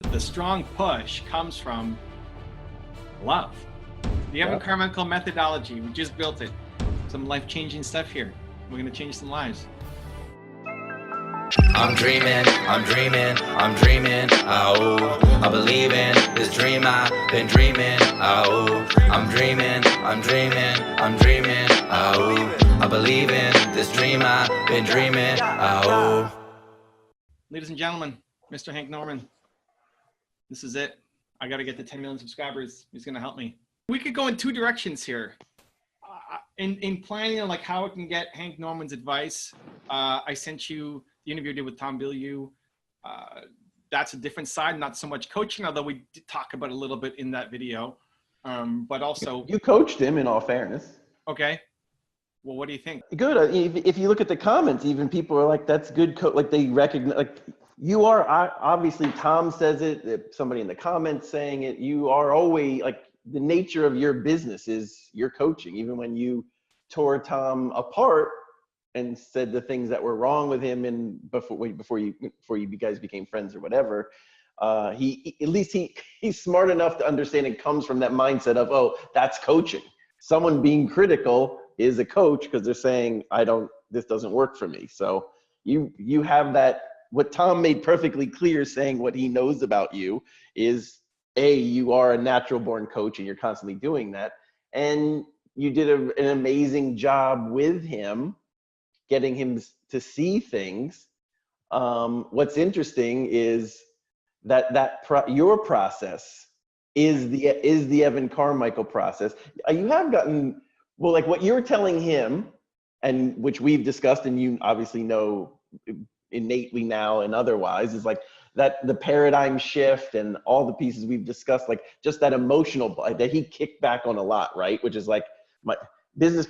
The strong push comes from love. The Evan Carmichael methodology, we just built it. Some life-changing stuff here. We're gonna change some lives. I'm dreaming, oh, I believe in this dream I've been dreaming, oh, I'm dreaming, oh, I believe in this dream I've been dreaming, oh. Ladies and gentlemen, Mr. Hank Norman, this is it. I gotta get to 10 million subscribers. He's gonna help me. We could go in two directions here. In planning on like how I can get Hank Norman's advice, I sent you the interview I did with Tom Bilyeu. That's a different side, not so much coaching, although we did talk about it a little bit in that video. But also, you coached him, in all fairness. Okay. Well, what do you think? Good. If you look at the comments, even people are like, "That's good." Like they recognize, like you are. Obviously, Tom says it. Somebody in the comments saying it. You are always like the nature of your business is your coaching. Even when you tore Tom apart and said the things that were wrong with him, and before you guys became friends or whatever, he's smart enough to understand it comes from that mindset of, oh, that's coaching. Someone being critical is a coach because they're saying, this doesn't work for me. So you have that. What Tom made perfectly clear, saying what he knows about you is, you are a natural born coach and you're constantly doing that. And you did an amazing job with him, getting him to see things. What's interesting is your process is the Evan Carmichael process. You have gotten, well, like what you're telling him, and which we've discussed, and you obviously know innately now and otherwise, is like that the paradigm shift and all the pieces we've discussed, like just that emotional that he kicked back on a lot, right? Which is like my business.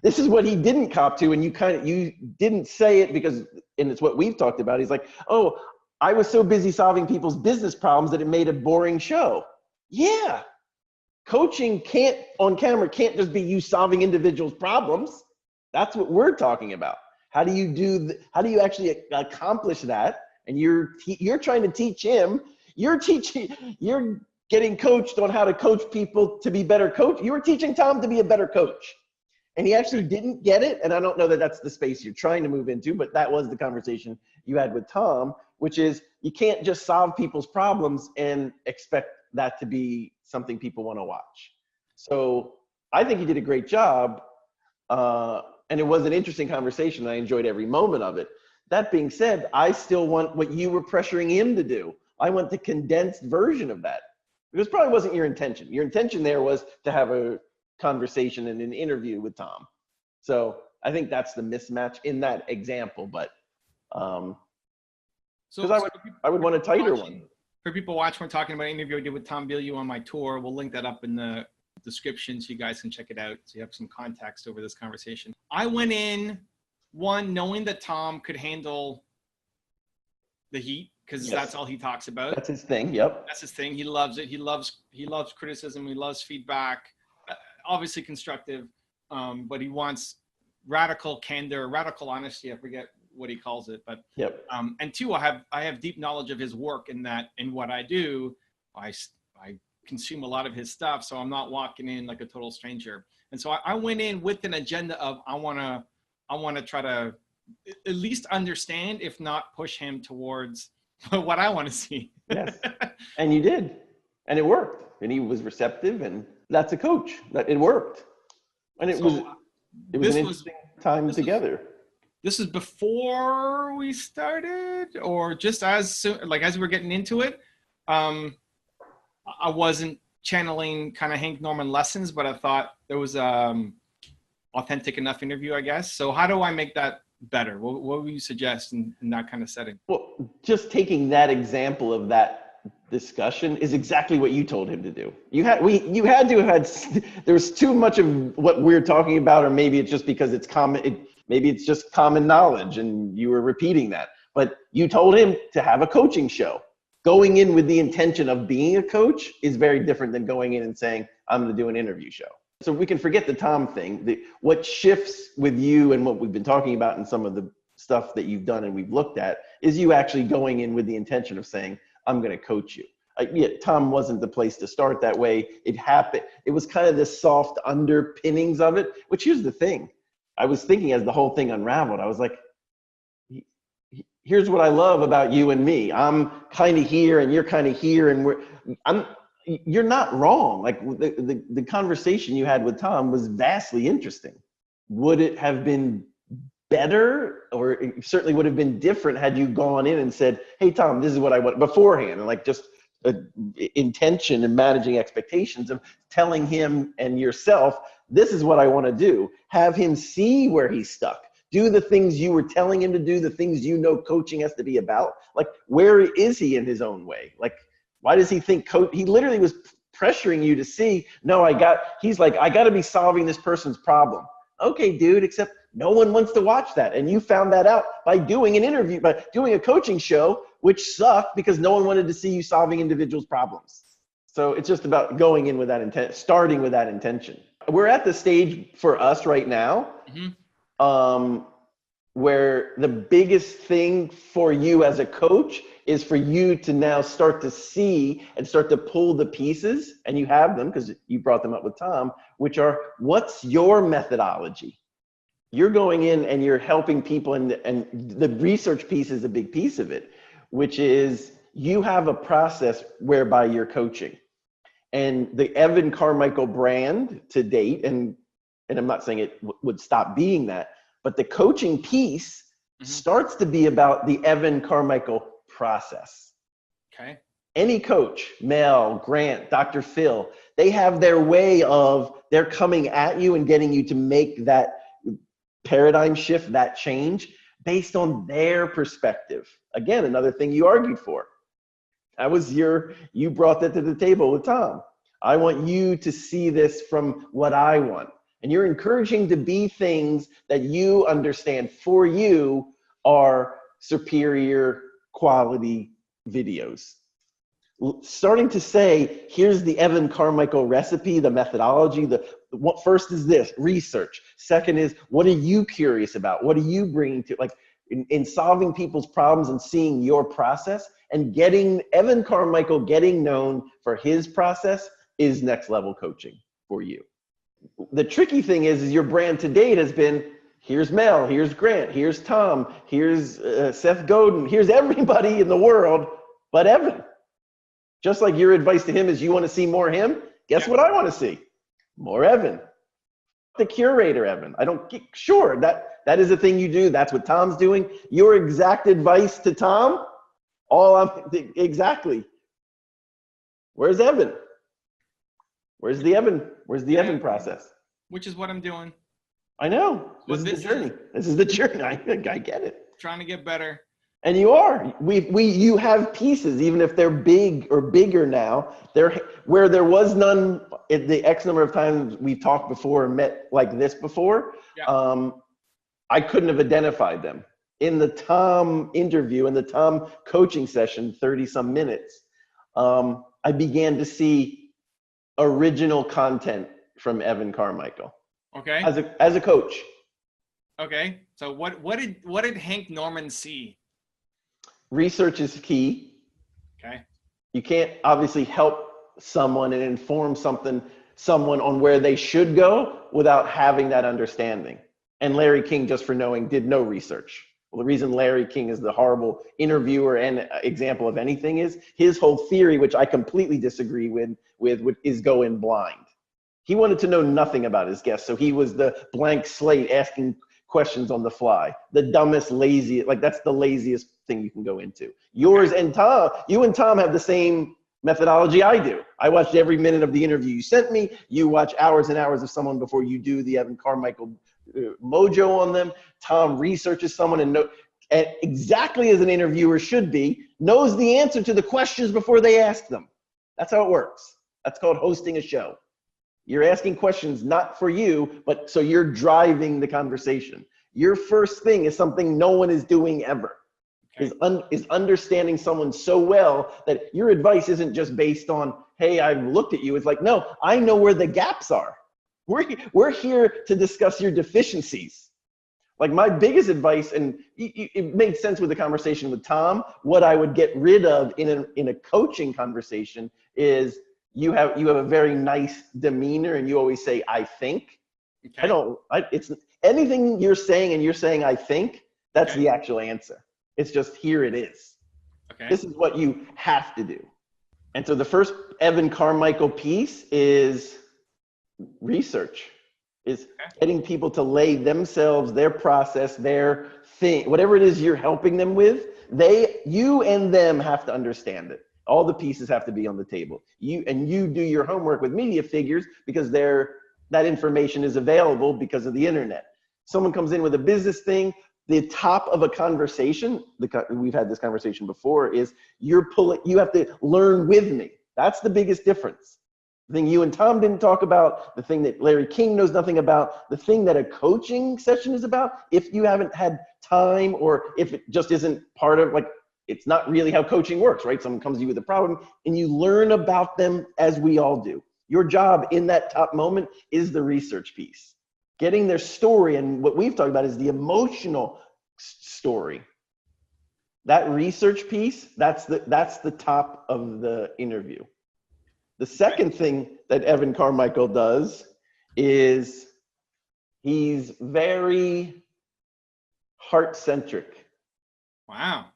This is what he didn't cop to, and you didn't say it because, and it's what we've talked about. He's like, oh, I was so busy solving people's business problems that it made a boring show. Yeah. Coaching on camera can't just be you solving individuals' problems. That's what we're talking about. How do you actually accomplish that? And you're trying to teach him. You're getting coached on how to coach people to be better coach. You were teaching Tom to be a better coach. And he actually didn't get it. And I don't know that that's the space you're trying to move into, but that was the conversation you had with Tom, which is you can't just solve people's problems and expect that to be something people want to watch. So I think you did a great job. And it was an interesting conversation. I enjoyed every moment of it. That being said, I still want what you were pressuring him to do. I want the condensed version of that. Because probably wasn't your intention. Your intention there was to have a conversation and an interview with Tom. So I think that's the mismatch in that example. But because I would want a tighter one. For people watching, we're talking about an interview I did with Tom Bilyeu on my tour. We'll link that up in the description so you guys can check it out, so you have some context over this conversation. I went in, knowing that Tom could handle the heat, because that's all he talks about. That's his thing. Yep. That's his thing. He loves it. He loves criticism. He loves feedback, obviously constructive, but he wants radical candor, radical honesty. I forget what he calls it, but yep. And two, I have deep knowledge of his work in what I do. I consume a lot of his stuff, so I'm not walking in like a total stranger. And so I went in with an agenda of I want to try to at least understand, if not push him towards what I want to see. Yes, and you did, and it worked, and he was receptive, and that's a coach. That it worked, and it was an interesting time together. This is before we started, or just as we were getting into it. I wasn't channeling kind of Hank Norman lessons, but I thought there was authentic enough interview, I guess. So how do I make that better? What would you suggest in that kind of setting? Well, just taking that example of that discussion is exactly what you told him to do. There was too much of what we're talking about, or maybe it's just because it's common. Maybe it's just common knowledge and you were repeating that, but you told him to have a coaching show. Going in with the intention of being a coach is very different than going in and saying, I'm going to do an interview show. So we can forget the Tom thing. What shifts with you and what we've been talking about in some of the stuff that you've done and we've looked at is you actually going in with the intention of saying, I'm going to coach you. Yeah, Tom wasn't the place to start that way. It happened. It was kind of the soft underpinnings of it, which here's the thing. I was thinking as the whole thing unraveled, I was like, here's what I love about you and me. I'm kind of here and you're kind of here, and you're not wrong. Like the conversation you had with Tom was vastly interesting. Would it have been better, or it certainly would have been different had you gone in and said, hey, Tom, this is what I want beforehand, and like just intention and managing expectations of telling him and yourself, this is what I want to do. Have him see where he's stuck. Do the things you were telling him to do, the things you know coaching has to be about. Like, where is he in his own way? Like, why does he think he literally was pressuring you to see, no, he's like, I got to be solving this person's problem. Okay, dude, except no one wants to watch that. And you found that out by doing an interview, by doing a coaching show, which sucked because no one wanted to see you solving individuals' problems. So it's just about going in with that intent, starting with that intention. We're at the stage for us right now, where the biggest thing for you as a coach is for you to now start to see and start to pull the pieces, and you have them because you brought them up with Tom, which are, what's your methodology? You're going in and you're helping people, and the research piece is a big piece of it, which is you have a process whereby you're coaching. And the Evan Carmichael brand to date, and I'm not saying it would stop being that, but the coaching piece starts to be about the Evan Carmichael process. Okay. Any coach, Mel, Grant, Dr. Phil, they have their way of, they're coming at you and getting you to make that paradigm shift, that change based on their perspective. Again, another thing you argued for. You brought that to the table with Tom. I want you to see this from what I want. And you're encouraging to be things that you understand for you are superior quality videos. Starting to say, here's the Evan Carmichael recipe, the methodology, what first is this, research. Second is, what are you curious about? What are you bringing to, like, in solving people's problems and seeing your process, and getting Evan Carmichael getting known for his process is next level coaching for you. The tricky thing is your brand to date has been, here's Mel, here's Grant, here's Tom, here's Seth Godin, here's everybody in the world but Evan. Just like your advice to him is you want to see more him, guess what I want to see? More Evan. The curator Evan. Sure, that is a thing you do. That's what Tom's doing. Your exact advice to Tom, exactly. Where's Evan? Where's the Evan process? Which is what I'm doing. I know. This is the journey. This is the journey. I get it. Trying to get better. And you are. You have pieces, even if they're big or bigger now. Where there was none at the X number of times we've talked before and met like this before, I couldn't have identified them. In the Tom interview, in the Tom coaching session, 30-some minutes, I began to see original content from Evan Carmichael. Okay. As a coach. Okay. So what did Hank Norman see? Research is key. Okay. You can't obviously help someone and inform someone on where they should go without having that understanding. And Larry King, just for knowing, did no research. Well, the reason Larry King is the horrible interviewer and example of anything is his whole theory, which I completely disagree with is go in blind. He wanted to know nothing about his guests, so he was the blank slate asking questions on the fly. The dumbest, laziest, like that's the laziest thing you can go into. You and Tom have the same methodology I do. I watched every minute of the interview you sent me. You watch hours and hours of someone before you do the Evan Carmichael mojo on them. Tom researches someone and exactly as an interviewer should be, knows the answer to the questions before they ask them. That's how it works. That's called hosting a show. You're asking questions not for you, but so you're driving the conversation. Your first thing is something no one is doing ever. Okay. Is understanding someone so well that your advice isn't just based on, hey, I've looked at you. It's like, no, I know where the gaps are. We're here to discuss your deficiencies. Like my biggest advice, and it made sense with the conversation with Tom, what I would get rid of in a coaching conversation is you have a very nice demeanor and you always say, I think. Okay. It's anything you're saying and you're saying, I think, that's Okay. the actual answer. It's just, here it is. Okay. This is what you have to do. And so the first Evan Carmichael piece is research, is getting people to lay themselves, their process, their thing, whatever it is you're helping them with, you and them have to understand it. All the pieces have to be on the table. You do your homework with media figures because that information is available because of the internet. Someone comes in with a business thing, the top of a conversation, we've had this conversation before, is you have to learn with me. That's the biggest difference. The thing you and Tom didn't talk about, the thing that Larry King knows nothing about, the thing that a coaching session is about, if you haven't had time or if it just isn't part of, like, it's not really how coaching works, right? Someone comes to you with a problem and you learn about them as we all do. Your job in that top moment is the research piece. Getting their story, and what we've talked about is the emotional story. That research piece, that's the top of the interview. The second thing that Evan Carmichael does is he's very heart-centric. Wow.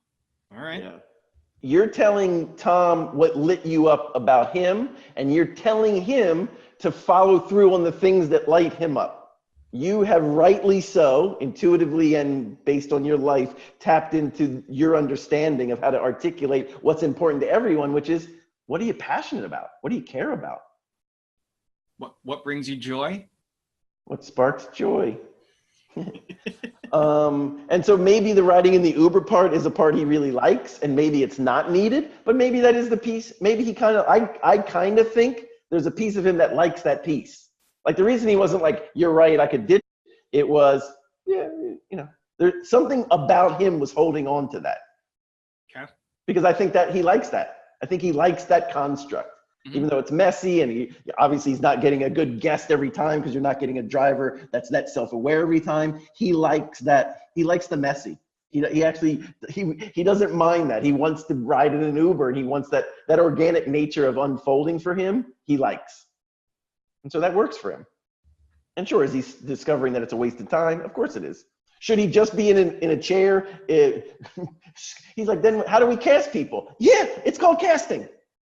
All right. Yeah. You're telling Tom what lit you up about him, and you're telling him to follow through on the things that light him up. You have rightly so, intuitively and based on your life, tapped into your understanding of how to articulate what's important to everyone, which is, what are you passionate about? What do you care about? What brings you joy? What sparks joy? And so maybe the riding in the Uber part is a part he really likes, and maybe it's not needed, but maybe that is the piece. Maybe he I kind of think there's a piece of him that likes that piece. Like the reason he wasn't like, you're right, I could ditch it was, yeah, there's something about him was holding on to that. Okay. Because I think that he likes that. I think he likes that construct. Mm-hmm. Even though it's messy and obviously he's not getting a good guest every time because you're not getting a driver that's that self-aware every time. He likes that. He likes the messy. He doesn't mind that. He wants to ride in an Uber and he wants that organic nature of unfolding for him. He likes. And so that works for him. And sure, is he discovering that it's a waste of time? Of course it is. Should he just be in a chair? He's like, then how do we cast people? Yeah, it's called casting.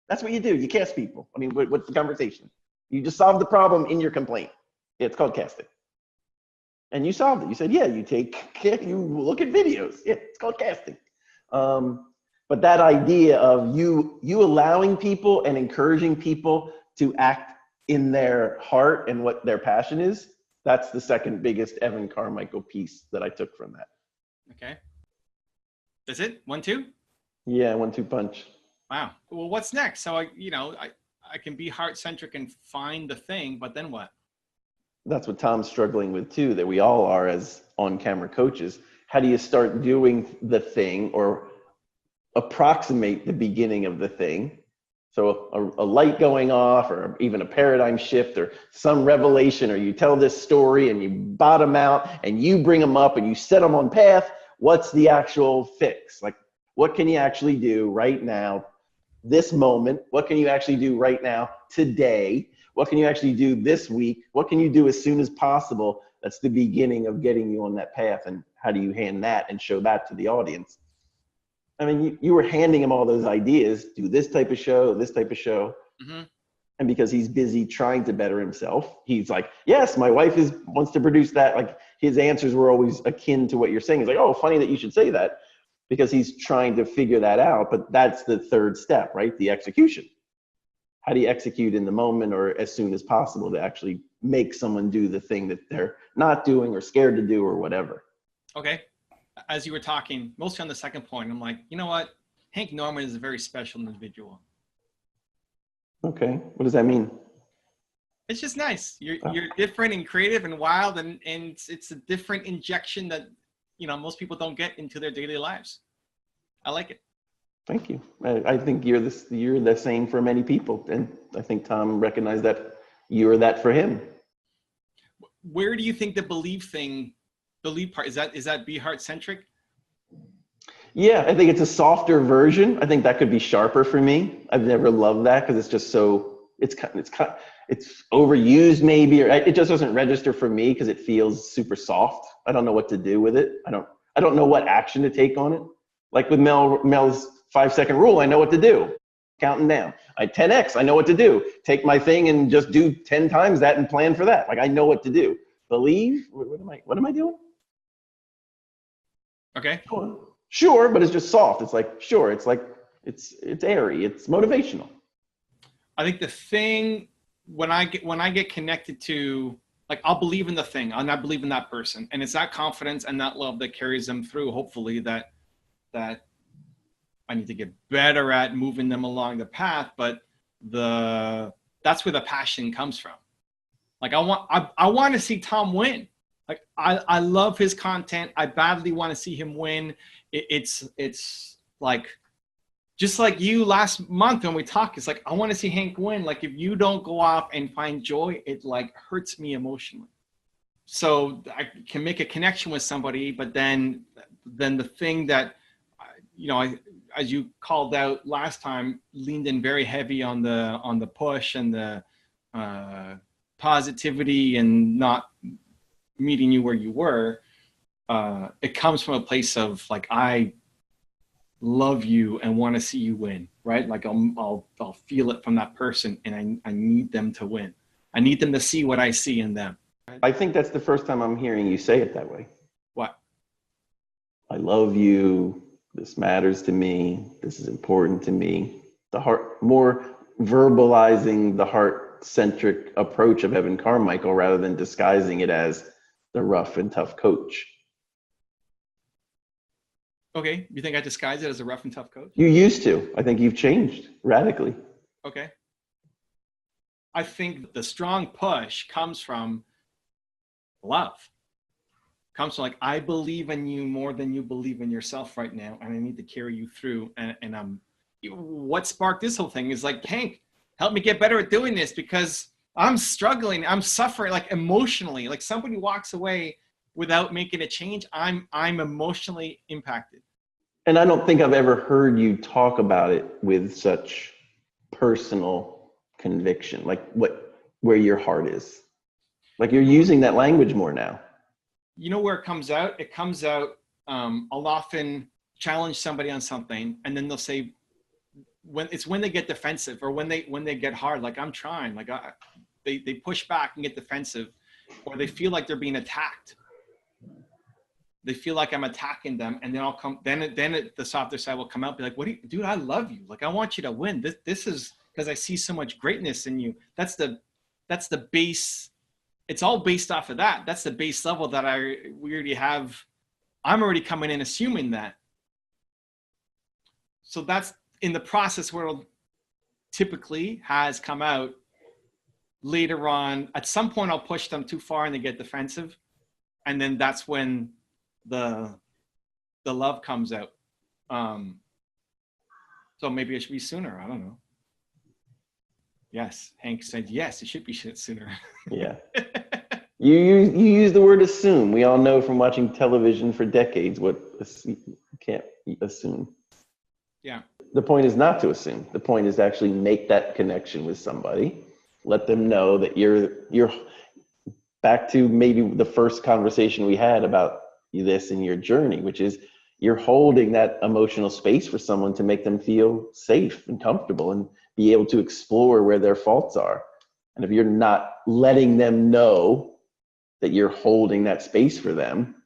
That's what you do. You cast people. I mean, what's the conversation? You just solve the problem in your complaint. Yeah, it's called casting. And you solved it. You said, yeah, you look at videos. Yeah, it's called casting. But that idea of you allowing people and encouraging people to act in their heart and what their passion is, that's the second biggest Evan Carmichael piece that I took from that. Okay. That's it? 1, 2? Yeah, 1-2 punch. Wow. Well, what's next? So I can be heart-centric and find the thing, but then what? That's what Tom's struggling with too, that we all are as on-camera coaches. How do you start doing the thing or approximate the beginning of the thing? So a light going off or even a paradigm shift or some revelation, or you tell this story and you bottom out and you bring them up and you set them on path. What's the actual fix? Like, what can you actually do right now, this moment? What can you actually do right now, today? What can you actually do this week? What can you do as soon as possible? That's the beginning of getting you on that path. And how do you hand that and show that to the audience? I mean, you were handing him all those ideas, do this type of show, this type of show. Mm-hmm. And because he's busy trying to better himself, he's like, yes, my wife wants to produce that. Like his answers were always akin to what you're saying. He's like, oh, funny that you should say that, because he's trying to figure that out. But that's the third step, right? The execution. How do you execute in the moment or as soon as possible to actually make someone do the thing that they're not doing or scared to do or whatever? Okay. As you were talking, mostly on the second point, I'm like, you know what? Hank Norman is a very special individual. Okay. What does that mean? It's just nice. You're different and creative and wild, and it's a different injection that, most people don't get into their daily lives. I like it. Thank you. I think you're the same for many people. And I think Tom recognized that you're that for him. Where do you think the belief thing believe part, is that be heart-centric? Yeah, I think it's a softer version. I think that could be sharper for me. I've never loved that because it's just so it's overused maybe, or it just doesn't register for me because it feels super soft. I don't know what to do with it. I don't know what action to take on it. Like with Mel's 5-second rule, I know what to do. Counting down. 10x, I know what to do. Take my thing and just do 10 times that and plan for that. Like I know what to do. Believe? What am I doing? Okay. Sure, but it's just soft. It's like, sure, it's like, it's airy, it's motivational. I think the thing when I get connected to, like, I'll believe in the thing, I'll not believe in that person. And it's that confidence and that love that carries them through, hopefully, that I need to get better at moving them along the path. But that's where the passion comes from. Like I want to see Tom win. Like I love his content. I badly want to see him win. It's like, just like you last month when we talked, it's like, I want to see Hank win. Like if you don't go off and find joy, it like hurts me emotionally. So I can make a connection with somebody, but then the thing that, as you called out last time, leaned in very heavy on the push and the positivity and not meeting you where you were. It comes from a place of like, I love you and want to see you win, right? Like I'll feel it from that person, and I need them to win. I need them to see what I see in them. I think that's the first time I'm hearing you say it that way. What? I love you. This matters to me. This is important to me. The heart, more verbalizing the heart-centric approach of Evan Carmichael rather than disguising it as the rough and tough coach. Okay, you think I disguise it as a rough and tough coach? You used to. I think you've changed radically. Okay. I think the strong push comes from love. Comes from like, I believe in you more than you believe in yourself right now, and I need to carry you through. And what sparked this whole thing is like, Hank, help me get better at doing this because I'm struggling. I'm suffering like emotionally. Like somebody walks away without making a change, I'm emotionally impacted. And I don't think I've ever heard you talk about it with such personal conviction, like where your heart is. Like you're using that language more now. You know where it comes out? It comes out, I'll often challenge somebody on something, and then they'll say, when they get defensive or when they get hard, like I'm trying, like they push back and get defensive, or they feel like they're being attacked. They feel like I'm attacking them, and then I'll come. Then the softer side will come out, be like, "What do you, dude? I love you. Like I want you to win. This is because I see so much greatness in you." That's the base. It's all based off of that. That's the base level that we already have. I'm already coming in assuming that. So that's in the process where it typically has come out later on. At some point, I'll push them too far and they get defensive, and then that's when the love comes out. So maybe it should be sooner. I don't know. Yes, Hank said yes. It should be sooner. Yeah. You use the word assume. We all know from watching television for decades what you can't assume. Yeah. The point is not to assume. The point is to actually make that connection with somebody. Let them know that you're back to maybe the first conversation we had about this in your journey, which is you're holding that emotional space for someone to make them feel safe and comfortable and be able to explore where their faults are. And if you're not letting them know that you're holding that space for them,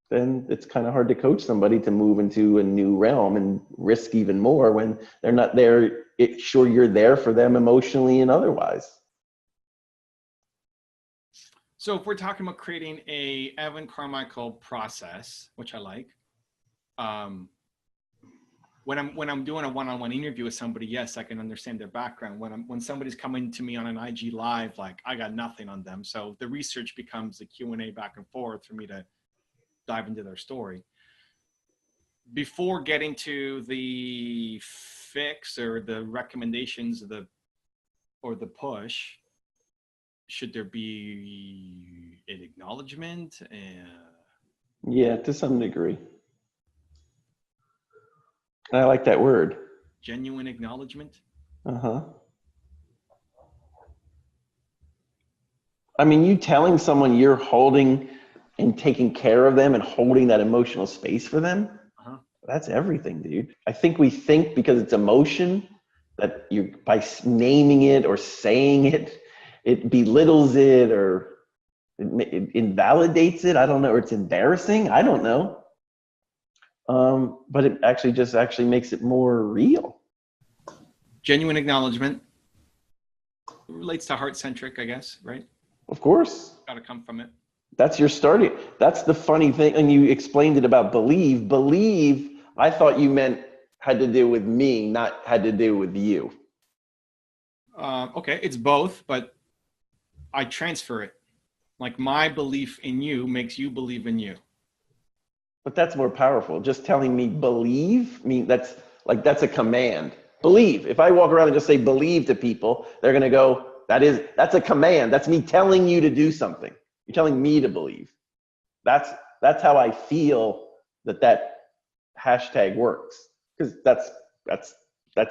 then it's kind of hard to coach somebody to move into a new realm and risk even more when they're not there. Sure, you're there for them emotionally and otherwise. So if we're talking about creating a Evan Carmichael process, which I like, when I'm doing a one-on-one interview with somebody, yes, I can understand their background. When somebody's coming to me on an IG live, like I got nothing on them. So the research becomes a Q&A back and forth for me to dive into their story. Before getting to the fix or the recommendations or the push, should there be an acknowledgement? Yeah, to some degree. I like that word. Genuine acknowledgement. Uh-huh. I mean, you telling someone you're holding and taking care of them and holding that emotional space for them, Uh-huh. that's everything, dude. I think we think because it's emotion that you by naming it or saying it, it belittles it or it invalidates it. I don't know, or it's embarrassing. I don't know. But it actually just actually makes it more real. Genuine acknowledgement relates to heart-centric, I guess, right? Of course. Got to come from it. That's your starting. That's the funny thing. And you explained it about believe. Believe, I thought you meant had to do with me, not had to do with you. Okay, it's both, but I transfer it. Like my belief in you makes you believe in you. But that's more powerful. Just telling me believe, I mean, that's a command. Believe. If I walk around and just say believe to people, they're going to go, that's a command. That's me telling you to do something. You're telling me to believe. That's how I feel that hashtag works. Because that's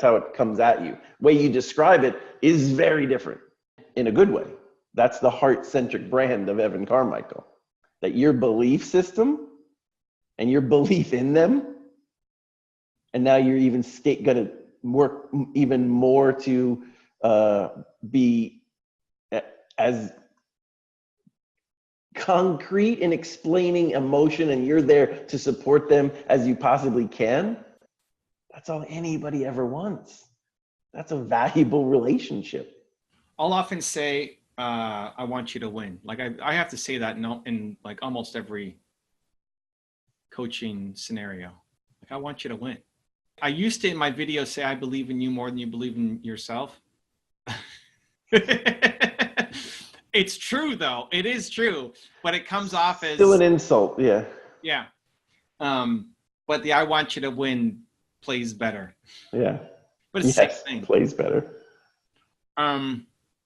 how it comes at you. The way you describe it is very different in a good way. That's the heart-centric brand of Evan Carmichael. That your belief system and your belief in them, and now you're even going to work even more to be as concrete in explaining emotion, and you're there to support them as you possibly can. That's all anybody ever wants. That's a valuable relationship. I'll often say, I want you to win. Like I have to say that in like almost every coaching scenario. Like I want you to win. I used to in my videos say I believe in you more than you believe in yourself. It's true though. It is true, but it comes off as still an insult. Yeah. Yeah. But the I want you to win plays better. Yeah. But it's the same thing. Plays better.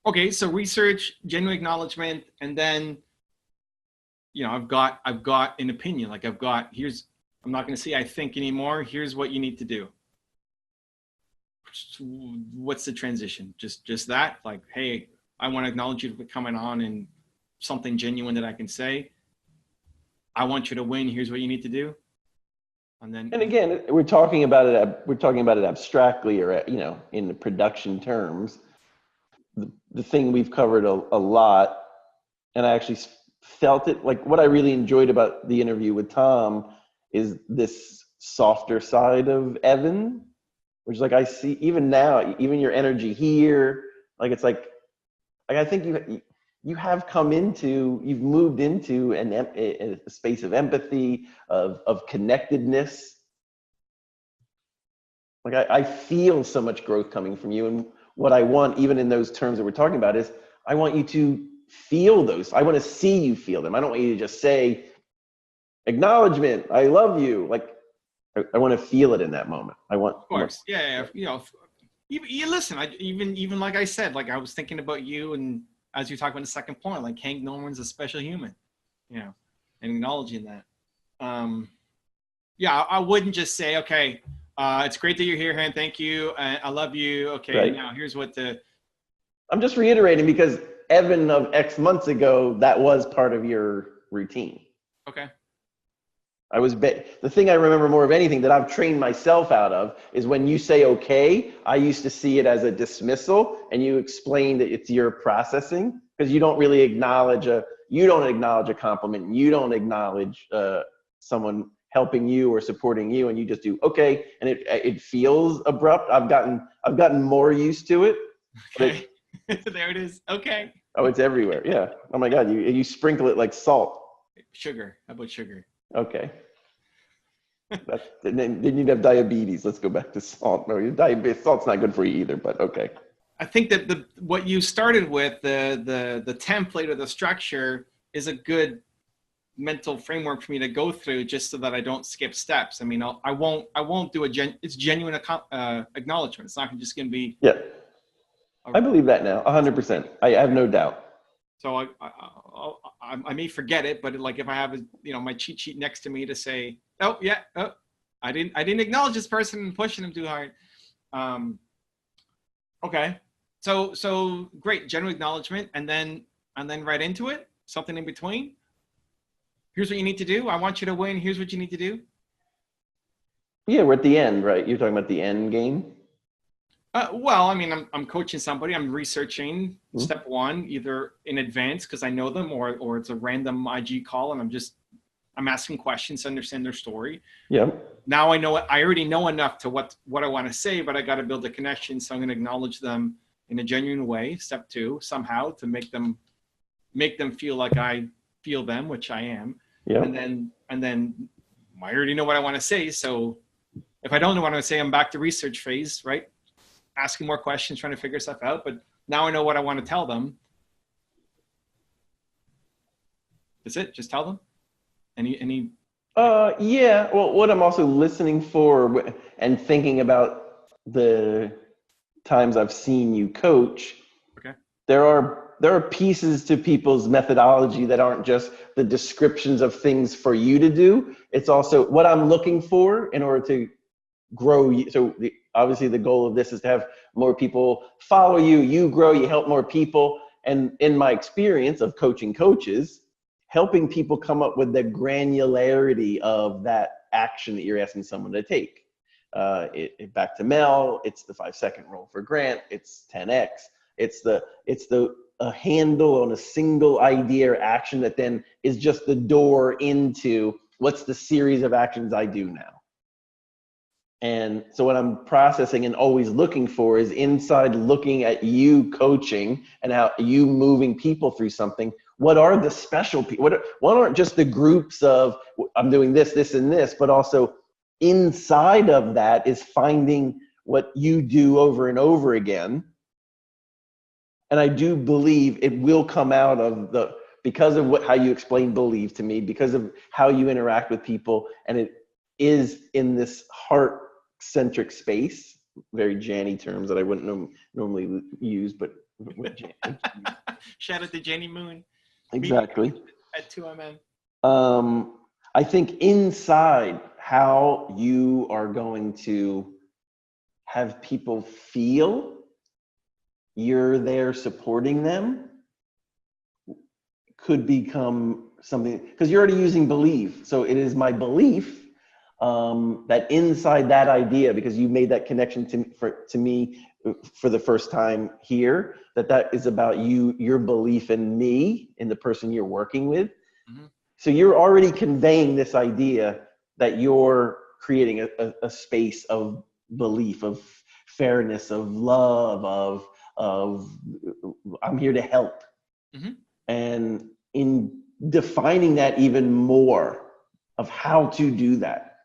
Okay, so research, genuine acknowledgement, and then I've got an opinion. Like I'm not going to say I think anymore. Here's what you need to do. What's the transition? Just that? Like, hey, I want to acknowledge you for coming on and something genuine that I can say. I want you to win. Here's what you need to do. And again, we're talking about it abstractly or in the production terms. The thing we've covered a lot, and I actually felt it, like what I really enjoyed about the interview with Tom is this softer side of Evan, which like I see even now, even your energy here, like it's like I think you've moved into a space of empathy, of connectedness. Like I feel so much growth coming from you, and what I want, even in those terms that we're talking about, is I want you to feel those. I want to see you feel them. I don't want you to just say acknowledgement, I love you. Like I want to feel it in that moment. Of course. Yeah. You listen, even like I said, like I was thinking about you, and as you talk about the second point, like Hank Norman's a special human, and acknowledging that. I wouldn't just say, okay, it's great that you're here, Han. Thank you. I love you. Okay, right. Now here's what I'm just reiterating because Evan of X months ago, that was part of your routine. Okay. The thing I remember more of anything that I've trained myself out of is when you say okay, I used to see it as a dismissal, and you explained that it's your processing because you don't really acknowledge a compliment, you don't acknowledge someone helping you or supporting you, and you just do okay, and it feels abrupt. I've gotten more used to it. Okay. There it is. Okay. Oh, it's everywhere. Yeah. Oh my God, you sprinkle it like salt. Sugar. How about sugar? Okay. Then you'd have diabetes. Let's go back to salt. No, salt's not good for you either, but okay. I think that what you started with, the template or the structure, is a good mental framework for me to go through, just so that I don't skip steps. I mean, I won't do it's genuine acknowledgement. It's not just going to be. Yeah. I believe that now, 100%. I have no doubt. So I may forget it, but like if I have my cheat sheet next to me to say, oh yeah, oh, I didn't acknowledge this person and pushing them too hard. Okay, so great, general acknowledgement, and then right into it, something in between. Here's what you need to do. I want you to win. Here's what you need to do. Yeah, we're at the end, right? You're talking about the end game. Well, I mean, I'm coaching somebody. I'm researching step one, either in advance because I know them, or it's a random IG call, and I'm asking questions to understand their story. Yeah. Now I know I already know enough to what I want to say, but I got to build a connection. So I'm going to acknowledge them in a genuine way. Step two, somehow to make them feel like I feel them, which I am. Yeah. And then I already know what I want to say. So if I don't know what I want to say, I'm back to research phase, right? Asking more questions, trying to figure stuff out. But now I know what I want to tell them. That's it. Just tell them. Any? Yeah. Well, what I'm also listening for and thinking about the times I've seen you coach. Okay. There are pieces to people's methodology that aren't just the descriptions of things for you to do. It's also what I'm looking for in order to grow you. So obviously the goal of this is to have more people follow you, you grow, you help more people. And in my experience of coaching coaches, helping people come up with the granularity of that action that you're asking someone to take. Back to Mel, it's the 5-second rule. For Grant, it's 10X. It's a handle on a single idea or action that then is just the door into what's the series of actions I do now. And so what I'm processing and always looking for is inside looking at you coaching and how you moving people through something. What are the special people? What aren't just the groups of I'm doing this, this, and this, but also inside of that is finding what you do over and over again. And I do believe it will come out of because of how you explain believe to me, because of how you interact with people, and it is in this heart-centric space, very Janny terms that I wouldn't normally use, but Shout out to Jenny Moon. Exactly. At 2MN. I think inside how you are going to have people feel you're there supporting them could become something, because you're already using believe. So it is my belief that inside that idea, because you made that connection to me for the first time here, that is about your belief in me, in the person you're working with. Mm-hmm. So you're already conveying this idea that you're creating a space of belief, of fairness, of love, of I'm here to help. Mm-hmm. And in defining that even more of how to do that,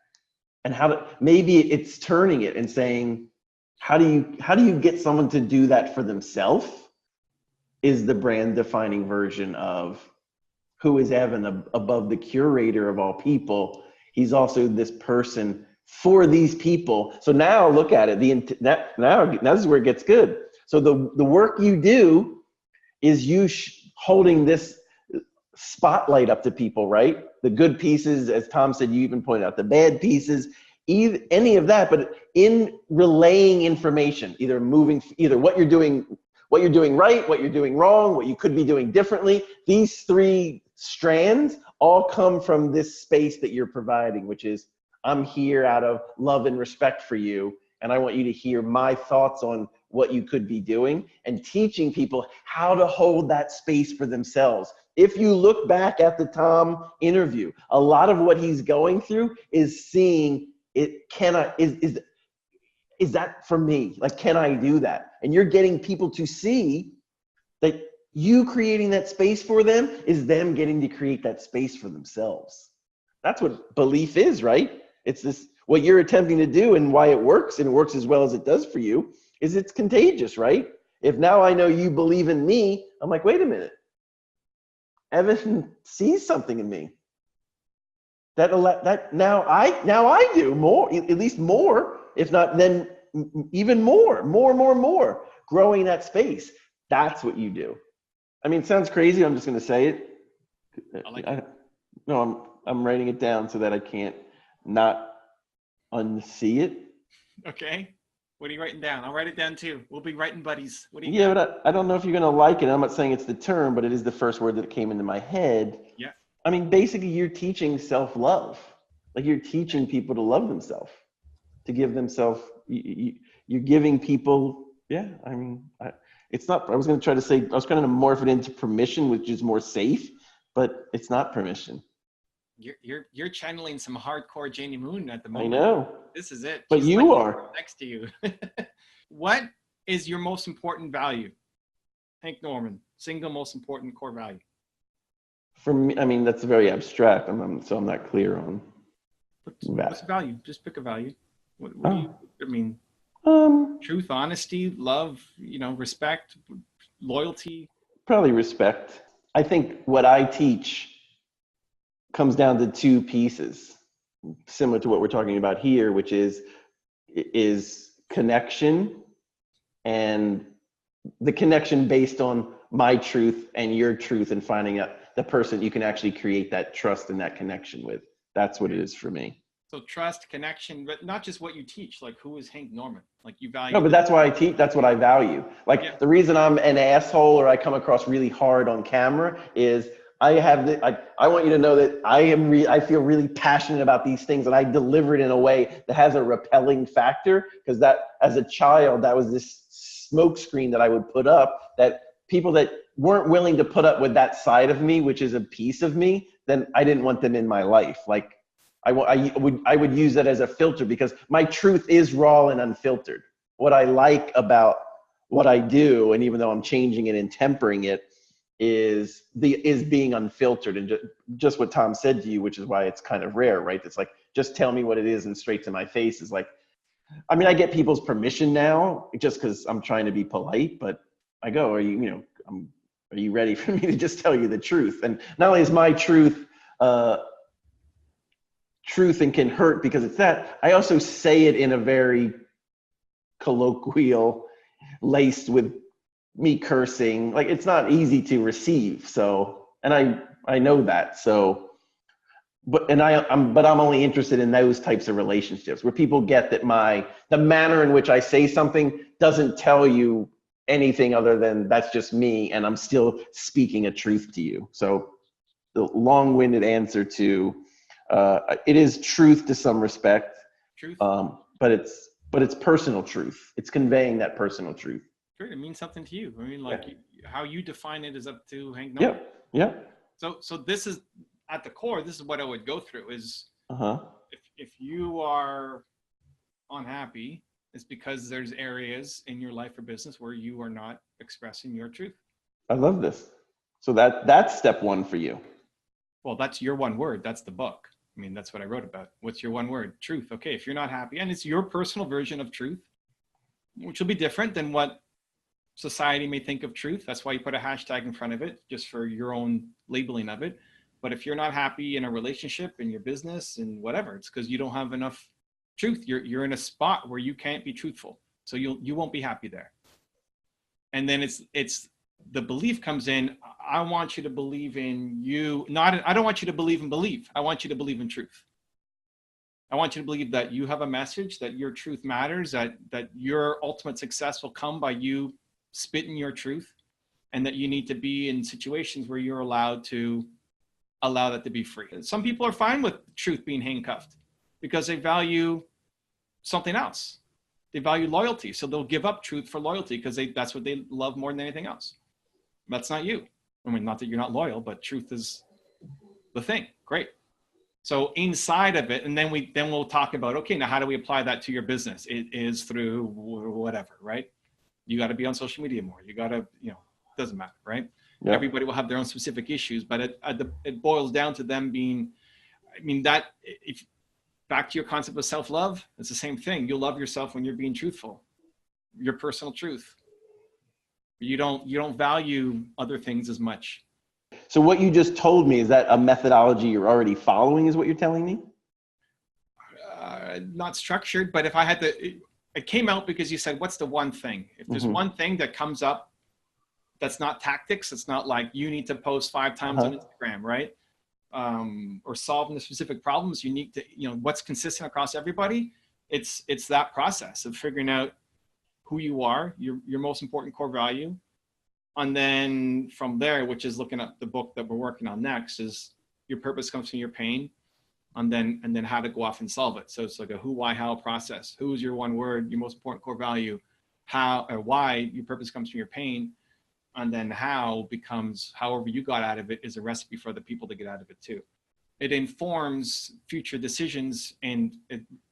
and maybe it's turning it and saying, how do you get someone to do that for themselves is the brand defining version of who is Evan above the curator of all people. He's also this person for these people. So now look at it. Now this is where it gets good. So the work you do is you holding this spotlight up to people, right? The good pieces, as Tom said, you even pointed out the bad pieces, any of that, but in relaying information, either what you're doing right, what you're doing wrong, what you could be doing differently. These three strands all come from this space that you're providing, which is I'm here out of love and respect for you, and I want you to hear my thoughts on what you could be doing, and teaching people how to hold that space for themselves. If you look back at the Tom interview, a lot of what he's going through is seeing it. Is that for me? Like, can I do that? And you're getting people to see that you creating that space for them is them getting to create that space for themselves. That's what belief is, right? It's this, what you're attempting to do, and why it works, and it works as well as it does for you, is it's contagious, right? If now I know you believe in me, I'm like, wait a minute. Evan sees something in me. That now I do more, at least more, if not then even more, growing that space. That's what you do. I mean, it sounds crazy. I'm just going to say it. I like I, no, I'm writing it down so that I can't not unsee it. Okay. What are you writing down? I'll write it down too. We'll be writing buddies. What do you Yeah, got? but I don't know if you're gonna like it. I'm not saying it's the term, but it is the first word that came into my head. Yeah. I mean, basically, you're teaching self-love. Like you're teaching people to love themselves, to give themselves. You're giving people. Yeah, I mean, it's not. I was going to try to say. I was going to morph it into permission, which is more safe, but it's not permission. You're channeling some hardcore Janie Moon at the I moment. know. This is it. But She's you like are. next to you. What is your most important value? Hank Norman, single most important core value. For me, I mean, that's very abstract. So I'm not clear on What's that. value? Just pick a value. What do you, I mean, truth, honesty, love, respect, loyalty. Probably respect. I think what I teach comes down to two pieces, similar to what we're talking about here, which is connection, and the connection based on my truth and your truth, and finding out the person you can actually create that trust and that connection with. That's what it is for me. So trust, connection, but not just what you teach. Like, who is Hank Norman? Like, you value. No, but that's why I teach. That's what I value. Like, Yeah. the reason I'm an asshole or I come across really hard on camera is I want you to know that I feel really passionate about these things, and I deliver it in a way that has a repelling factor, because that, as a child, that was this smoke screen that I would put up, that people that weren't willing to put up with that side of me, which is a piece of me, then I didn't want them in my life. Like, I would use that as a filter, because my truth is raw and unfiltered. What I like about what I do, and even though I'm changing it and tempering it, is being unfiltered, and just what Tom said to you, which is why it's kind of rare, right? It's like, just tell me what it is and straight to my face. Is like, I mean, I get people's permission now just because I'm trying to be polite, but I go, are you ready for me to just tell you the truth? And not only is my truth and can hurt because it's that, I also say it in a very colloquial, laced with me cursing. Like, it's not easy to receive. So, and I know that. So, but I'm only interested in those types of relationships where people get that the manner in which I say something doesn't tell you anything other than that's just me, and I'm still speaking a truth to you. So, the long-winded answer to it is truth to some respect, Truth. but it's personal truth. It's conveying that personal truth. Sure, it means something to you. I mean, like, how you define it is up to Hank Norman. Yeah. So this is at the core. This is what I would go through. Is Uh-huh. if you are unhappy, it's because there's areas in your life or business where you are not expressing your truth. I love this. So that's step one for you. Well, that's your one word. That's the book. I mean, that's what I wrote about. What's your one word? Truth. Okay, if you're not happy, and it's your personal version of truth, which will be different than what society may think of truth. That's why you put a hashtag in front of it, just for your own labeling of it. But if you're not happy in a relationship, in your business, and whatever, it's because you don't have enough truth. You're in a spot where you can't be truthful, so you won't be happy there. And then it's the belief comes in. I want you to believe in you. I don't want you to believe in belief. I want you to believe in truth. I want you to believe that you have a message, that your truth matters, that your ultimate success will come by you spitting your truth, and that you need to be in situations where you're allowed to allow that to be free. Some people are fine with truth being handcuffed because they value something else. They value loyalty. So they'll give up truth for loyalty because that's what they love more than anything else. That's not you. I mean, not that you're not loyal, but truth is the thing. Great. So inside of it, and then we'll talk about, okay, now how do we apply that to your business? It is through whatever, right? You got to be on social media more. You got to, doesn't matter, right? Yep. Everybody will have their own specific issues, but it boils down to them being, if back to your concept of self-love, it's the same thing. You'll love yourself when you're being truthful, your personal truth. You don't value other things as much. So what you just told me, is that a methodology you're already following, is what you're telling me? Not structured, but if I had to, it came out because you said, what's the one thing? If there's one thing that comes up that's not tactics. It's not like you need to post 5 times on Instagram, right? Or solving the specific problems you need to, what's consistent across everybody. It's that process of figuring out who you are, your most important core value. And then from there, which is looking at the book that we're working on next, is your purpose comes from your pain, and then how to go off and solve it. So it's like a who, why, how process. Who is your one word, your most important core value, how or why your purpose comes from your pain, and then how becomes however you got out of it is a recipe for the people to get out of it too. It informs future decisions, and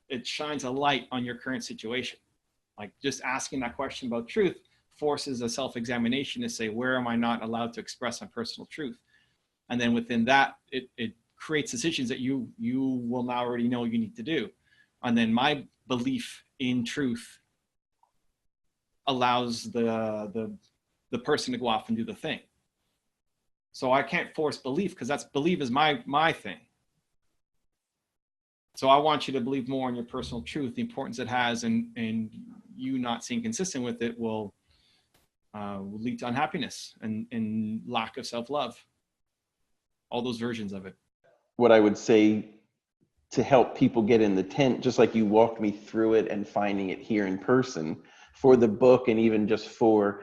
it shines a light on your current situation. Like just asking that question about truth forces a self-examination to say, where am I not allowed to express my personal truth? And then within that, it creates decisions that you will now already know you need to do. And then my belief in truth allows the person to go off and do the thing. So I can't force belief, because belief is my thing. So I want you to believe more in your personal truth, the importance it has, and you not being consistent with it will lead to unhappiness and lack of self-love. All those versions of it. What I would say to help people get in the tent, just like you walked me through it and finding it here in person, for the book, and even just for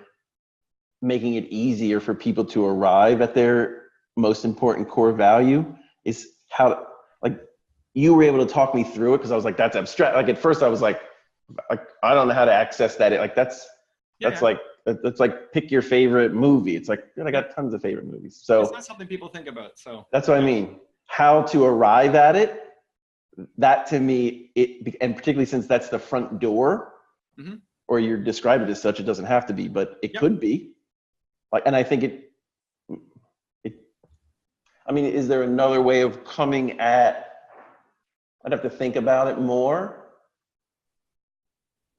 making it easier for people to arrive at their most important core value, is how, like, you were able to talk me through it, because I was like, that's abstract. Like at first I was like I don't know how to access that. Like that's like pick your favorite movie. It's like, I got tons of favorite movies. So it's not something people think about. So that's what I mean. How to arrive at it, that to me, and particularly since that's the front door, or you're described it as such, it doesn't have to be, but it could be. Like, and I think I mean, is there another way of coming at, I'd have to think about it more.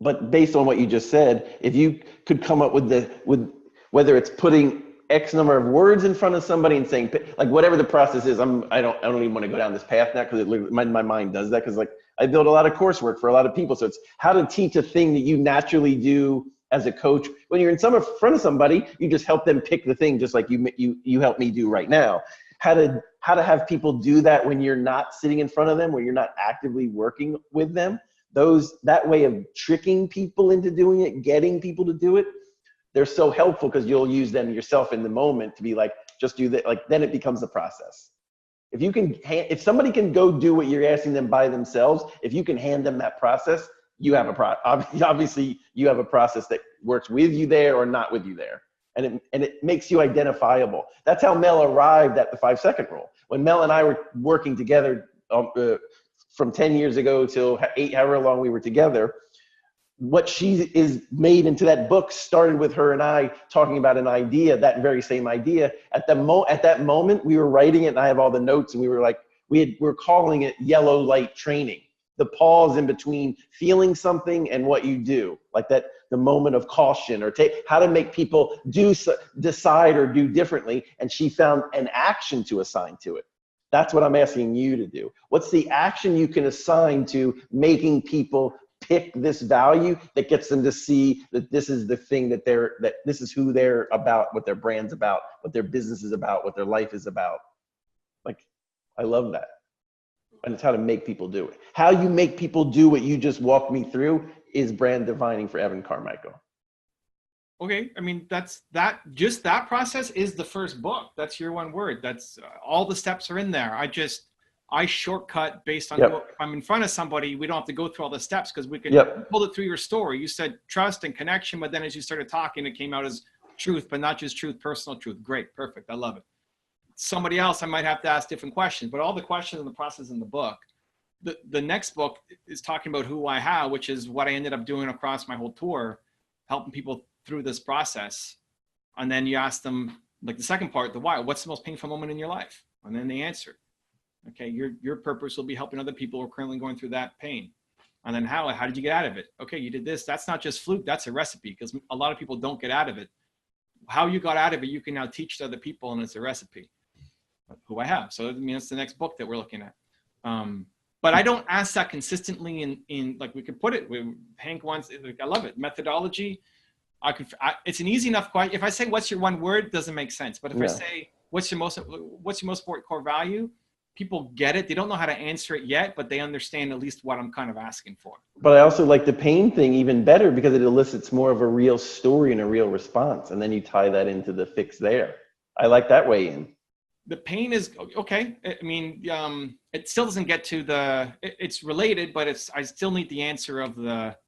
But based on what you just said, if you could come up with whether it's putting X number of words in front of somebody and saying, like, whatever the process is, I don't even want to go down this path now, because my mind does that, because like I build a lot of coursework for a lot of people. So it's how to teach a thing that you naturally do as a coach. When you're in front of somebody, you just help them pick the thing, just like you help me do right now. How to have people do that when you're not sitting in front of them, when you're not actively working with them. That way of tricking people into doing it, getting people to do it, they're so helpful, because you'll use them yourself in the moment to be like, just do that. Like, then it becomes a process. If somebody can go do what you're asking them by themselves, if you can hand them that process, you have obviously you have a process that works with you there or not with you there. And it makes you identifiable. That's how Mel arrived at the 5-second rule. When Mel and I were working together from 10 years ago till 8, however long we were together, what she is made into that book started with her and I talking about an idea, that very same idea. At that moment, we were writing it, and I have all the notes, and we were like, we're calling it yellow light training. The pause in between feeling something and what you do, like that, the moment of caution, or how to make people decide or do differently. And she found an action to assign to it. That's what I'm asking you to do. What's the action you can assign to making people pick this value that gets them to see that this is the thing that this is who they're about, what their brand's about, what their business is about, what their life is about. Like, I love that. And it's how to make people do it. How you make people do what you just walked me through is brand defining for Evan Carmichael. Okay, I mean, just that process is the first book. That's your one word. That's all the steps are in there. I shortcut based on if I'm in front of somebody, we don't have to go through all the steps, because we can pull it through your story. You said trust and connection, but then as you started talking, it came out as truth, but not just truth, personal truth. Great, perfect. I love it. Somebody else, I might have to ask different questions, but all the questions and the process in the book. The next book is talking about who, why, how, which is what I ended up doing across my whole tour, helping people through this process. And then you ask them, like the second part, the why, what's the most painful moment in your life? And then they answer. Okay, your purpose will be helping other people who are currently going through that pain. And then how did you get out of it? Okay, you did this. That's not just fluke, that's a recipe, because a lot of people don't get out of it. How you got out of it, you can now teach to other people, and it's a recipe. Who I have. So I mean, that's the next book that we're looking at. But I don't ask that consistently in like, we could put it with Hank wants, like, I love it. Methodology. it's an easy enough question. If I say, what's your one word, it doesn't make sense. But if I say, what's your most important core value, people get it. They don't know how to answer it yet, but they understand at least what I'm kind of asking for. But I also like the pain thing even better because it elicits more of a real story and a real response. And then you tie that into the fix there. I like that way in. The pain is okay. I mean, it still doesn't get to it's related, but I still need the answer of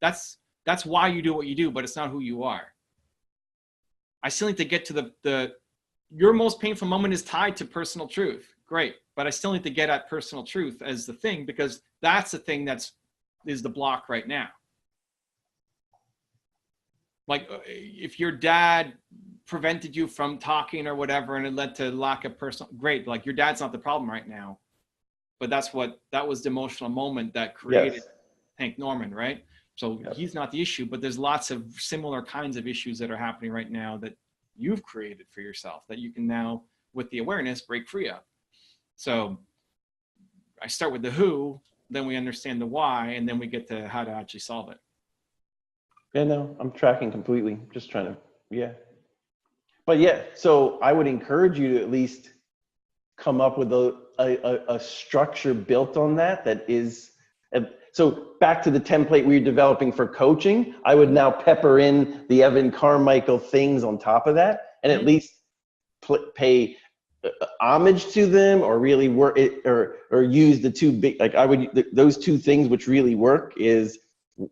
that's why you do what you do, but it's not who you are. I still need to get to your most painful moment is tied to personal truth. Great. But I still need to get at personal truth as the thing, because that's the thing is the block right now. Like if your dad prevented you from talking or whatever, and it led to lack of personal, great. Like your dad's not the problem right now, but that was the emotional moment that created Hank Norman, right? So he's not the issue, but there's lots of similar kinds of issues that are happening right now that you've created for yourself that you can now, with the awareness, break free of. So I start with the who, then we understand the why, and then we get to how to actually solve it. Yeah, no, I'm tracking completely. Just trying to, But so I would encourage you to at least come up with a structure built on that is, so back to the template we're developing for coaching, I would now pepper in the Evan Carmichael things on top of that, and at least pay homage to them, or really work it, or use the two big, like those two things which really work is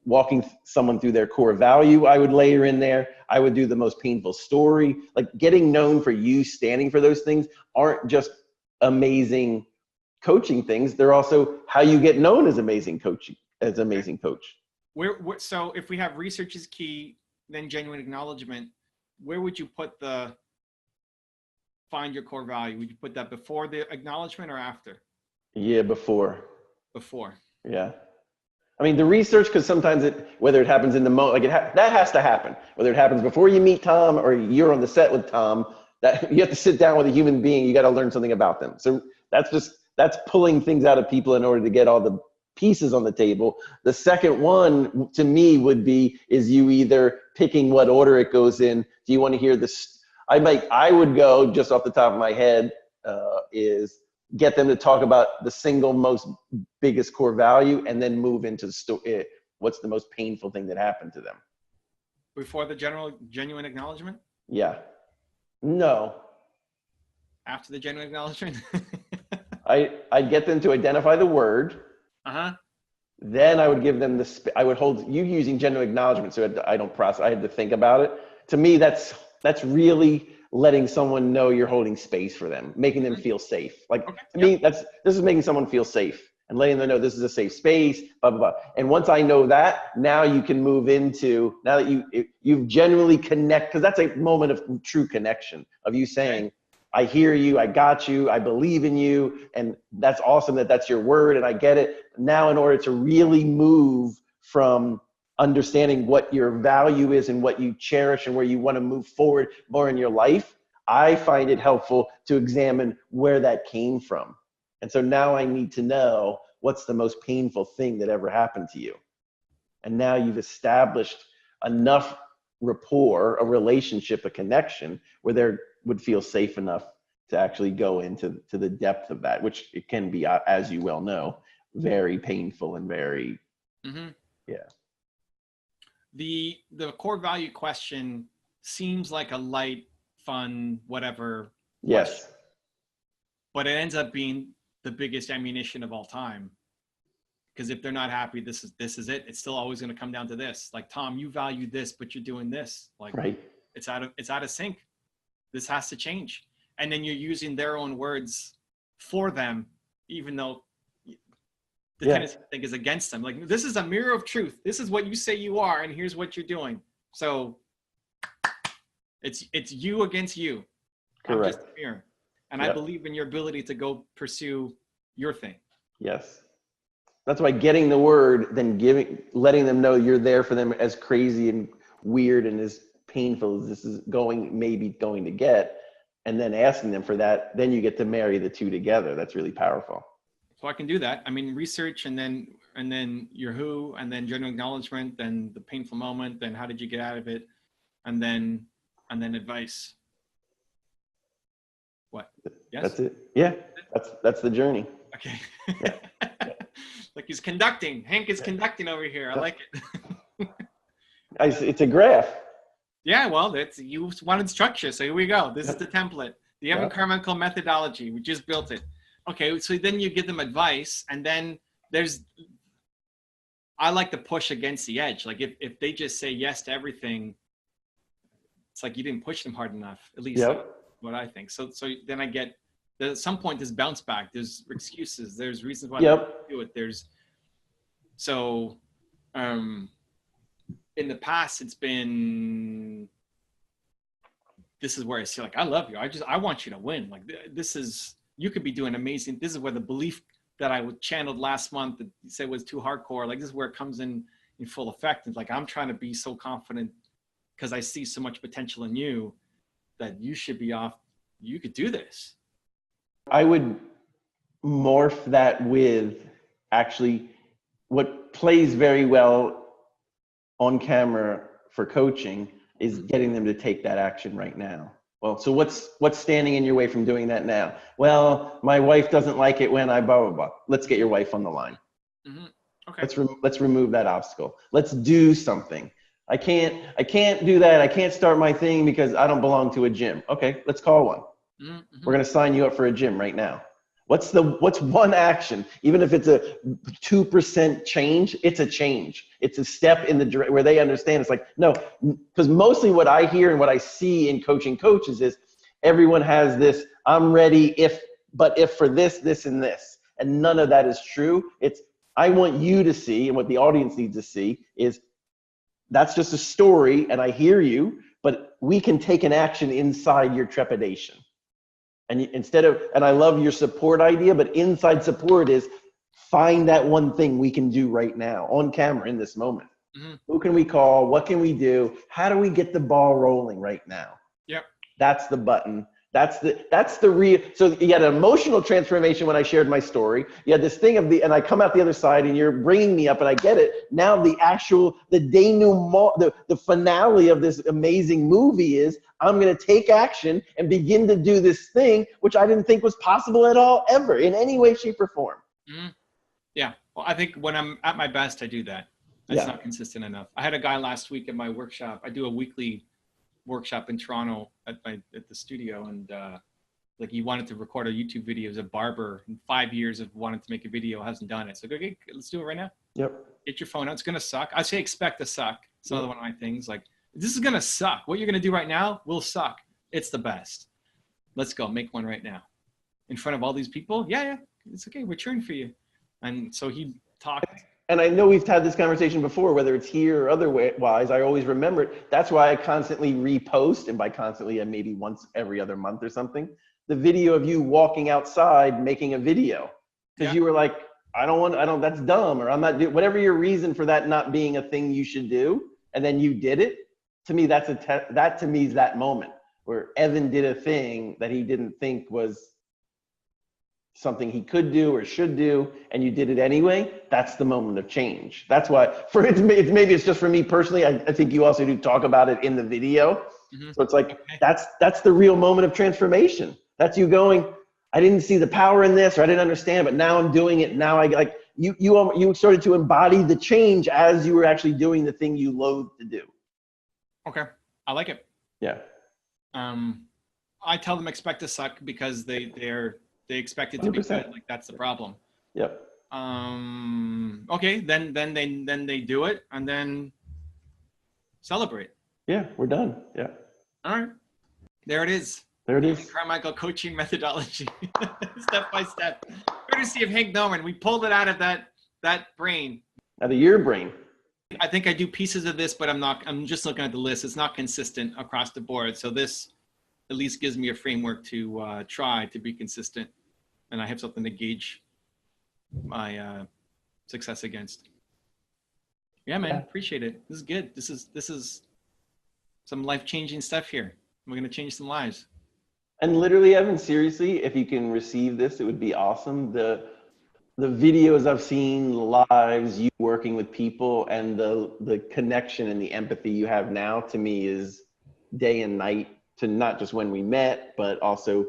walking someone through their core value. I would layer in there. I would do the most painful story. Like getting known for you standing for those things aren't just amazing coaching things. They're also how you get known as amazing coaching, as amazing coach. So if we have research is key, then genuine acknowledgement, where would you put find your core value? Would you put that before the acknowledgement or after? Yeah, before. Before. Yeah. I mean, the research, because sometimes whether it happens in the moment, that has to happen. Whether it happens before you meet Tom or you're on the set with Tom, that you have to sit down with a human being. You got to learn something about them. So that's pulling things out of people in order to get all the pieces on the table. The second one to me is you either picking what order it goes in. Do you want to hear this? I would go just off the top of my head, is get them to talk about the single most biggest core value, and then move into what's the most painful thing that happened to them. Before the genuine acknowledgement? Yeah. No. After the genuine acknowledgement? I'd get them to identify the word. Then I would give them I would hold you using genuine acknowledgement, so I don't process. I had to think about it. To me, that's really letting someone know you're holding space for them, making them feel safe. Like to me, this is making someone feel safe and letting them know this is a safe space, blah, blah, blah. And once I know that, now you can move into, now that you've genuinely connect, because that's a moment of true connection of you saying, I hear you, I got you, I believe in you, and that's awesome that's your word, and I get it. Now, in order to really move from understanding what your value is and what you cherish and where you want to move forward more in your life, I find it helpful to examine where that came from. And so now I need to know what's the most painful thing that ever happened to you. And now you've established enough rapport, a relationship, a connection where they would feel safe enough to actually go into the depth of that, which it can be, as you well know, very painful and very, The core value question seems like a light, fun, whatever. Yes. Question, but it ends up being the biggest ammunition of all time. Because if they're not happy, this is it. It's still always going to come down to this. Like, Tom, you value this, but you're doing this. Like, it's out of sync. This has to change. And then you're using their own words for them, even though the tendency I think is against them. Like, this is a mirror of truth. This is what you say you are, and here's what you're doing. So it's you against you. Correct. I'm just a mirror. And I believe in your ability to go pursue your thing. Yes. That's why getting the word, then letting them know you're there for them, as crazy and weird and as painful as this is maybe going to get, and then asking them for that, then you get to marry the two together. That's really powerful. So I can do that. I mean, research, and then your who, and then general acknowledgement, then the painful moment, then how did you get out of it? and then advice. What? Yes. That's it. Yeah, that's the journey. Okay. Yeah. Like he's conducting. Hank is conducting over here. I like it. It's a graph. Yeah, well, you wanted structure, so here we go. This is the template. The Evan Carmichael methodology. We just built it. Okay, so then you give them advice, and then I like to push against the edge. Like if they just say yes to everything, it's like you didn't push them hard enough. At least what I think. So then I get at some point there's bounce back. There's excuses. There's reasons why they don't do it. In the past, it's been, this is where I see, like, I love you. I want you to win. Like, you could be doing amazing. This is where the belief that I channeled last month that you said was too hardcore, like, this is where it comes in full effect. It's like, I'm trying to be so confident because I see so much potential in you that you should be off. You could do this. I would morph that with actually what plays very well on camera for coaching is getting them to take that action right now. Well, so what's standing in your way from doing that now? Well, my wife doesn't like it when I blah, blah, blah. Let's get your wife on the line. Mm-hmm. Okay. Let's remove that obstacle. Let's do something. I can't do that. I can't start my thing because I don't belong to a gym. Okay, let's call one. Mm-hmm. We're going to sign you up for a gym right now. What's one action? Even if it's a 2% change, it's a change. It's a step in the where they understand. It's like, no, because mostly what I hear and what I see in coaching coaches is everyone has this, I'm ready if for this, this, and this. And none of that is true. It's, I want you to see, and what the audience needs to see is that's just a story, and I hear you, but we can take an action inside your trepidation. And and I love your support idea, but inside support is find that one thing we can do right now on camera in this moment. Mm-hmm. Who can we call? What can we do? How do we get the ball rolling right now? Yep. That's the button. That's the real. So you had an emotional transformation when I shared my story. You had this thing and I come out the other side and you're bringing me up and I get it. Now the denouement, the finale of this amazing movie is I'm going to take action and begin to do this thing, which I didn't think was possible at all, ever, in any way, shape, or form. Mm-hmm. Yeah. Well, I think when I'm at my best, I do that. It's not consistent enough. I had a guy last week at my workshop. I do a weekly workshop in Toronto at the studio, and like he wanted to record a YouTube video as a barber. In 5 years of wanting to make a video, hasn't done it. So okay, let's do it right now. Yep. Get your phone out. It's gonna suck. I say expect to suck. It's another one of my things. Like, this is gonna suck. What you're gonna do right now will suck. It's the best. Let's go. Make one right now. In front of all these people. Yeah. It's okay. We're cheering for you. And so he talked. And I know we've had this conversation before, whether it's here or otherwise, I always remember it. That's why I constantly repost, and by constantly, maybe once every other month or something, the video of you walking outside making a video. Because you were like, that's dumb, or I'm not doing, whatever your reason for that not being a thing you should do, and then you did it. To me, that to me is that moment where Evan did a thing that he didn't think was something he could do or should do, and you did it anyway. That's the moment of change. That's why maybe it's just for me personally. I think you also do talk about it in the video. Mm-hmm. So it's like, that's the real moment of transformation. That's you going, I didn't see the power in this, or I didn't understand, but now I'm doing it. Now you started to embody the change as you were actually doing the thing you loathed to do. Okay. I like it. Yeah. I tell them expect to suck because they expect it to 100%. Be good. Like, that's the problem. Yep. Okay. Then they do it and then celebrate. Yeah, we're done. Yeah. All right. There it is. There it is. Carmichael coaching methodology, step by step. Courtesy of Hank Norman. We pulled it out of that brain. Out of your brain. I think I do pieces of this, but I'm just looking at the list. It's not consistent across the board. So this at least gives me a framework to try to be consistent, and I have something to gauge my success against. Yeah, man, appreciate it. This is good. This is some life-changing stuff here. We're gonna change some lives. And literally, Evan, seriously, if you can receive this, it would be awesome. The videos I've seen, lives, you working with people, and the connection and the empathy you have now, to me, is day and night to not just when we met, but also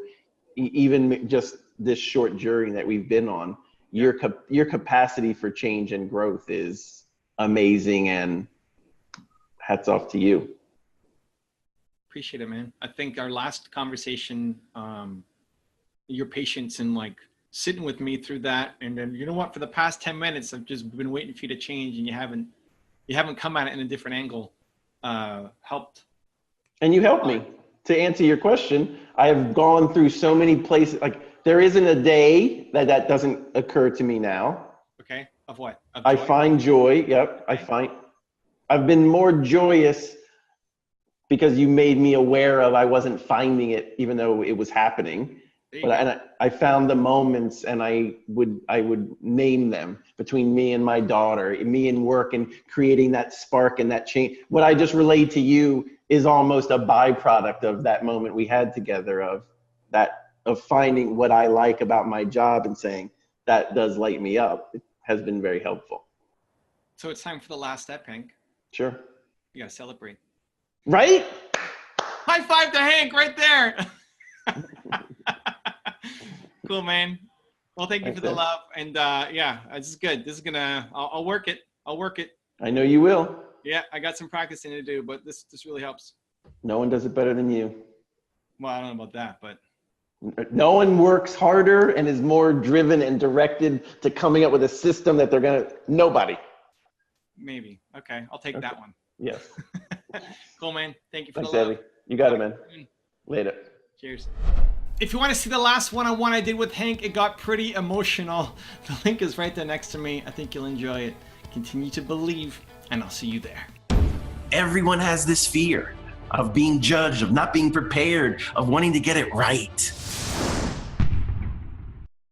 even just this short journey that we've been on. Your capacity for change and growth is amazing, and hats off to you. Appreciate it, man. I think our last conversation, your patience and like sitting with me through that, and then you know what, for the past 10 minutes I've just been waiting for you to change, and you haven't come at it in a different angle. Helped. And you helped me. To answer your question, I have gone through so many places. Like, there isn't a day that doesn't occur to me now. Okay. Of what? Of I joy? find joy. Yep. I've been more joyous because you made me aware of I wasn't finding it, even though it was happening. But I found the moments, and I would name them between me and my daughter, me and work, and creating that spark and that change. What I just relayed to you is almost a byproduct of that moment we had together, of finding what I like about my job and saying that does light me up. It has been very helpful. So it's time for the last step, Hank. Sure. You gotta celebrate. Right? High five to Hank right there. Cool, man. Well, thank you for the love. And yeah, this is good. This is gonna, I'll work it. I'll work it. I know you will. Yeah, I got some practicing to do, but this really helps. No one does it better than you. Well, I don't know about that, but. No one works harder and is more driven and directed to coming up with a system that nobody. Maybe. Okay, I'll take that one. Yes. Cool, man. Thank you for Thanks, the love. Eddie. You got it, man. Later. Cheers. If you want to see the last one-on-one I did with Hank, it got pretty emotional. The link is right there next to me. I think you'll enjoy it. Continue to believe, and I'll see you there. Everyone has this fear of being judged, of not being prepared, of wanting to get it right.